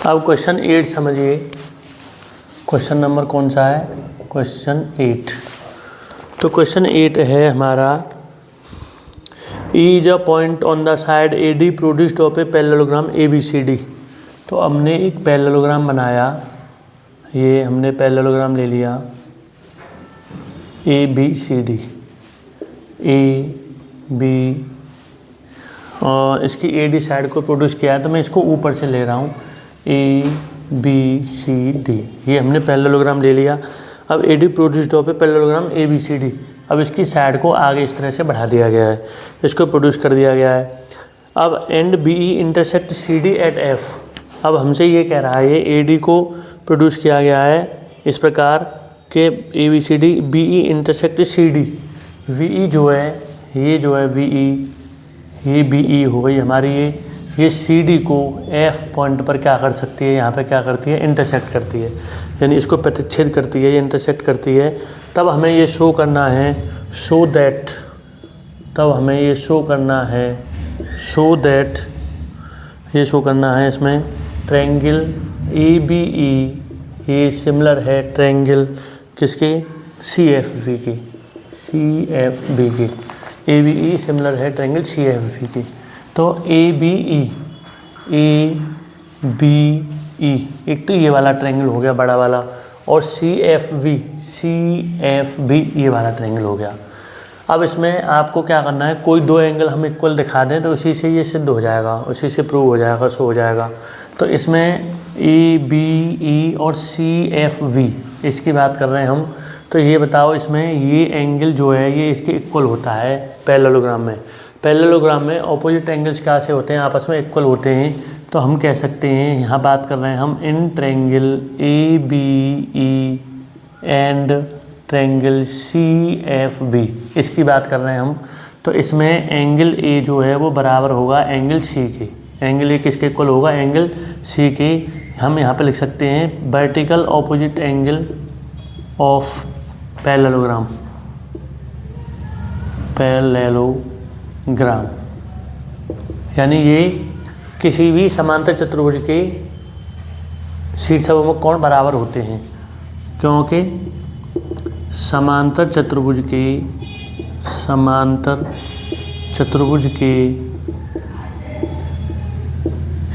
अब क्वेश्चन 8 समझिए। Question number कौन सा है? क्वेश्चन 8। तो क्वेश्चन 8 है हमारा, is a point on the side A D produced of a parallelogram A B C D. तो हमने एक पैरेललोग्राम बनाया, ये हमने पैरेललोग्राम ले लिया A B C D, A B, और इसकी ए डी साइड को प्रोड्यूस किया है, तो मैं इसको ऊपर से ले रहा हूँ ए बी सी डी। ये हमने पैरेललोग्राम ले लिया। अब A D produced of a parallelogram A B C D. अब इसकी साइड को आगे इस तरह से बढ़ा दिया गया है, इसको प्रोड्यूस कर दिया गया है। अब and B E intersect C D at F. अब हमसे ये कह रहा है, ये ए डी को प्रोड्यूस किया गया है इस प्रकार के A B C D, B E intersect C D. V E जो है, ये जो है वी ई, ये बी ई हो गई हमारी, ये सी डी को एफ पॉइंट पर क्या कर सकती है, यहाँ पे क्या करती है, इंटरसेक्ट करती है, यानी इसको प्रतिच्छेद करती है, ये इंटरसेक्ट करती है। तब हमें ये शो करना है, सो दैट, तब हमें ये शो करना है, सो दैट, ये शो करना है इसमें ट्रायंगल ए बी ई, ये सिमिलर है ट्रायंगल किसके, सी एफ वी के, सी एफ बी के। ए बी ई सिमिलर है ट्रायंगल सी एफ वी की। तो ए बी ई, ए बी ई, एक तो ये वाला ट्रायंगल हो गया बड़ा वाला, और C F V, C F B, ये वाला ट्रायंगल हो गया। अब इसमें आपको क्या करना है, कोई दो एंगल हम इक्वल दिखा दें तो उसी से ये सिद्ध हो जाएगा, उसी से प्रूव हो जाएगा, शो हो जाएगा। तो इसमें ए बी ई और सी एफ वी, इसकी बात कर रहे हैं हम। तो ये बताओ, इसमें ये एंगल जो है ये इसके इक्वल होता है पैरेललोग्राम में। पैरेललोग्राम में ऑपोजिट एंगल्स क्या से होते हैं, आपस में इक्वल होते हैं। तो हम कह सकते हैं, यहाँ बात कर रहे हैं हम इन triangle A B E and triangle C F B, इसकी बात कर रहे हैं हम। तो इसमें एंगल ए जो है वो बराबर होगा एंगल सी के। एंगल ए किसके इक्वल होगा, एंगल सी के। हम यहाँ पे लिख सकते हैं vertical opposite angle of parallelogram, parallelogram, यानी ये किसी भी समांतर चतुर्भुज के शीर्षाभिमुख कोण बराबर होते हैं, क्योंकि समांतर चतुर्भुज के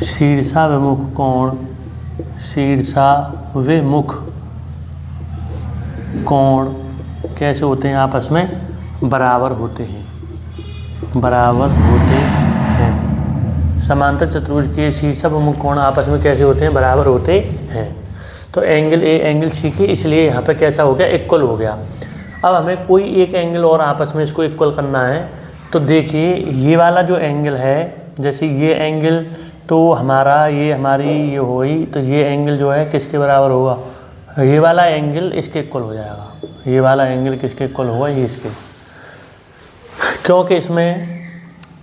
शीर्षाभिमुख कोण कैसे होते हैं, आपस में बराबर होते हैं, समांतर चतुर्भुज के शीर्षाभिमुख कोण आपस में कैसे होते हैं, बराबर होते हैं। तो एंगल ए एंगल सी की, इसलिए यहाँ पे कैसा हो गया, इक्वल हो गया। अब हमें कोई एक एंगल और आपस में इसको इक्वल करना है। तो देखिए, ये वाला जो एंगल है, जैसे ये एंगल तो हमारा, ये हमारी ये हुई, तो ये एंगल जो है किसके बराबर होगा, ये वाला एंगल इसके इक्वल हो जाएगा। ये वाला एंगल किसके इक्वल होगा, ये इसके, क्योंकि इसमें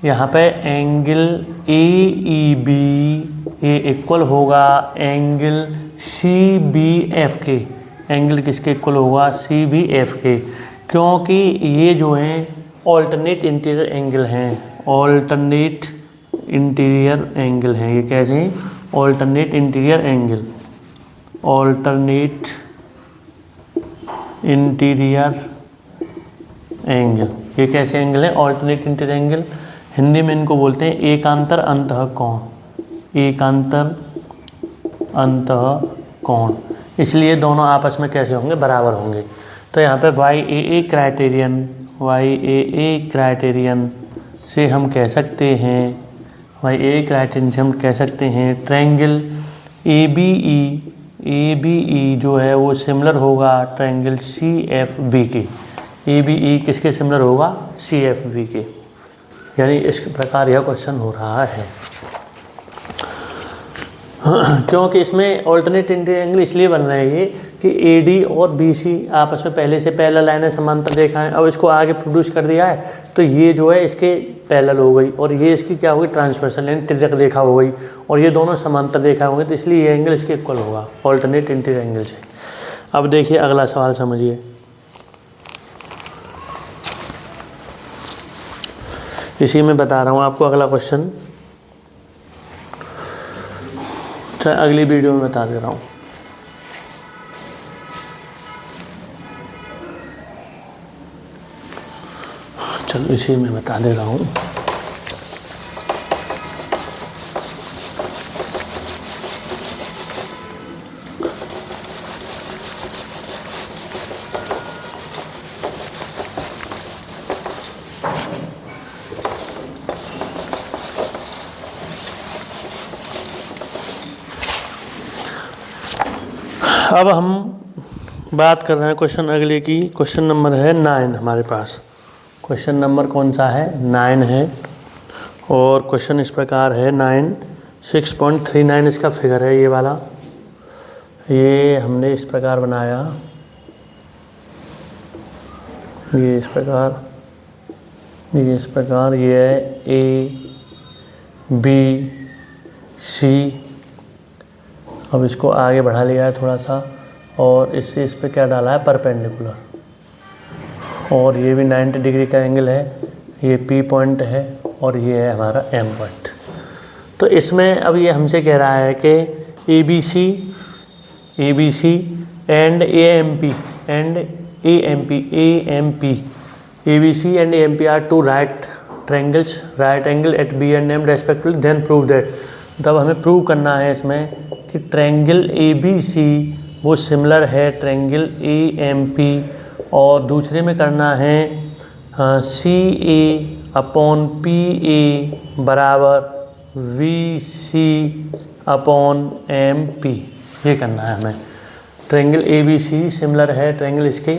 यहाँ पे एंगल ए ई बी ये इक्वल होगा एंगल सी बी एफ के। एंगल किसके इक्वल होगा, सी बी एफ के, क्योंकि ये जो हैं ऑल्टरनेट इंटीरियर एंगल हैं, ऑल्टरनेट इंटीरियर एंगल हैं। ये कैसे हैं, alternate interior angle, alternate interior angle. ये कैसे एंगल है, ऑल्टरनेट इंटीरियर एंगल। हिंदी में इनको बोलते हैं एकांतर अंतः कोण, एकांतर अंतः कोण। इसलिए दोनों आपस में कैसे होंगे, बराबर होंगे। तो यहाँ पे वाई ए क्राइटेरियन से हम कह सकते हैं, वाई ए क्राइटेरियन से हम कह सकते हैं ट्रायंगल ए बी ई जो है वो सिमिलर होगा ट्रायंगल सी एफ बी के। ए बी ई किसके सिमिलर होगा, सी एफ बी के। यानी इस प्रकार यह क्वेश्चन हो रहा है। क्योंकि इसमें ऑल्टरनेट इंटीरियर एंगल इसलिए बन रहे हैं ये कि ए डी और बी सी आपस में पहले से पैरेलल लाइनें समांतर रेखा है। अब इसको आगे प्रोड्यूस कर दिया है, तो ये जो है इसके पैरेलल हो गई, और ये इसकी क्या हो गई, ट्रांसवर्सल यानी तिर्यक रेखा हो गई, और ये दोनों समांतर रेखा होंगे। तो इसलिए ये एंगल इसके इक्वल होगा ऑल्टरनेट इंटीरियर एंगल से। अब देखिए अगला सवाल समझिए। इसी में बता रहा हूँ आपको अगला क्वेश्चन। तो अगली वीडियो में बता दे रहा हूँ। चलो इसी में बता दे रहा हूँ। अब हम बात कर रहे हैं क्वेश्चन अगले की। क्वेश्चन नंबर है 9 हमारे पास। क्वेश्चन नंबर कौन सा है? 9 है। और क्वेश्चन इस प्रकार है 9 6.39 इसका फिगर है ये वाला। ये हमने इस प्रकार बनाया, ये इस प्रकार, ये इस प्रकार, ये है A B C। अब इसको आगे बढ़ा लिया है थोड़ा सा और इससे इस पे क्या डाला है? परपेंडिकुलर। और ये भी 90 डिग्री का एंगल है। ये P पॉइंट है और ये है हमारा M पॉइंट। तो इसमें अब ये हमसे कह रहा है कि ABC and AMP ABC and AMP are two right angle at B and M respectively, then prove that। तब हमें प्रूव करना है इसमें कि ट्रायंगल ABC वो सिमिलर है ट्रायंगल AMP, और दूसरे में करना है CA/PA बराबर VC/MP। ये करना है हमें। ट्रायंगल ABC सिमिलर है ट्रायंगल इसके।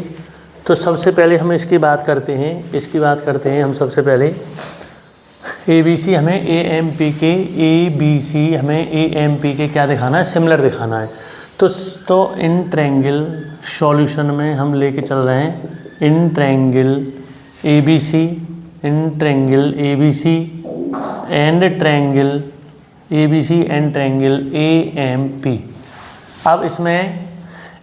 तो सबसे पहले हम इसकी बात करते हैं हम सबसे पहले। ABC हमें AMP के क्या दिखाना है? सिमिलर दिखाना है। तो इन ट्रायंगल सॉल्यूशन में हम लेके चल रहे हैं in triangle ABC and triangle AMP। अब इसमें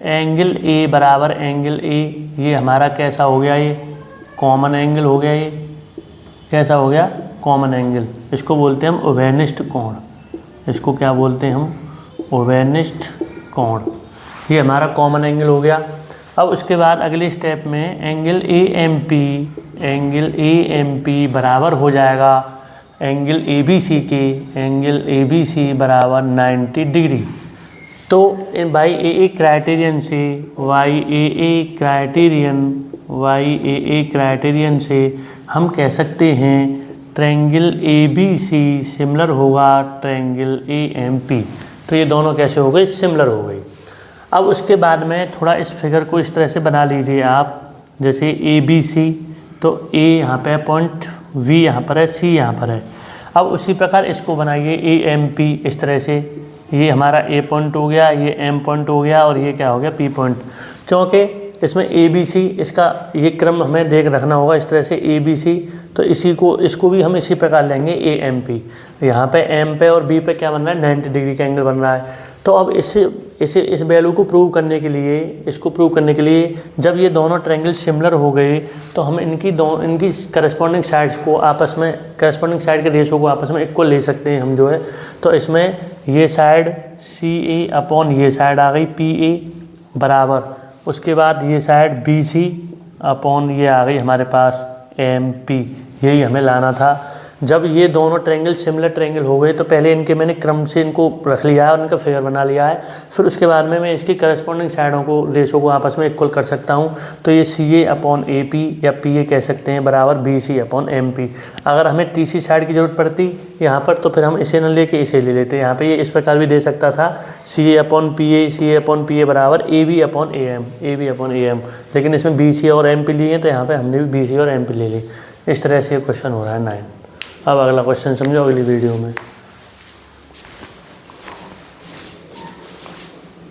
एंगल A बराबर एंगल A, ये हमारा कैसा हो गया? ये कॉमन एंगल हो गया। ये कैसा हो गया? Common angle. इसको बोलते हैं हम ओवेनिस्ट कोण। इसको क्या बोलते हैं हम? ओवेनिस्ट कोण। ये हमारा कॉमन एंगल हो गया। अब उसके बाद अगले स्टेप में एंगल AMP बराबर हो जाएगा एंगल ABC के। एंगल ABC बराबर 90 डिग्री। तो YAA क्राइटेरियन से हम कह सकते हैं ट्रायंगल ABC सिमिलर होगा ट्रायंगल AMP। तो ये दोनों कैसे हो गए? सिमिलर हो गई। अब उसके बाद में थोड़ा इस फिगर को इस तरह से बना लीजिए आप, जैसे ABC, तो A यहाँ पे पॉइंट, V यहाँ पर है, C यहाँ पर है। अब उसी प्रकार इसको बनाइए AMP इस तरह से। ये हमारा A पॉइंट हो गया, ये M पॉइंट हो गया और ये क्या हो गया? P point. क्योंकि इसमें ABC इसका ये क्रम हमें देख रखना होगा इस तरह से ABC। तो इसको भी हम इसी प्रकार लेंगे AMP। यहाँ पे M पे और B पे क्या बन रहा है? 90 डिग्री का एंगल बन रहा है। तो अब इस वैल्यू को प्रूव करने के लिए जब ये दोनों ट्रायंगल सिमिलर हो गए तो हम इनकी करस्पॉन्डिंग साइड्स को आपस में, करस्पॉन्डिंग साइड के रेशो को आपस में इक्वल ले सकते हैं हम जो है। तो इसमें ये साइड CA/ ये साइड आ गई PA बराबर, उसके बाद ये साइड BC/ ये आ गई हमारे पास MP। यही हमें लाना था। जब ये दोनों ट्रायंगल सिमिलर ट्रायंगल हो गए तो पहले इनके मैंने क्रम से इनको रख लिया है और इनका फिगर बना लिया है। फिर उसके बाद में मैं इसकी करस्पॉन्डिंग साइडों को, रेशो को आपस में इक्वल कर सकता हूँ। तो ये CA/AP या PA कह सकते हैं बराबर BC/MP। अगर हमें तीसरी साइड की ज़रूरत पड़ती यहाँ पर तो फिर हम इसे न लेके इसे ले लेते। यहाँ पर ये इस प्रकार भी दे सकता था CA/PA बराबर AB/AM। लेकिन इसमें BC और MP लिए हैं तो यहाँ पर हमने भी BC और MP ले ली। इस तरह से क्वेश्चन हो रहा है 9। अब अगला क्वेश्चन समझो अगली वीडियो में।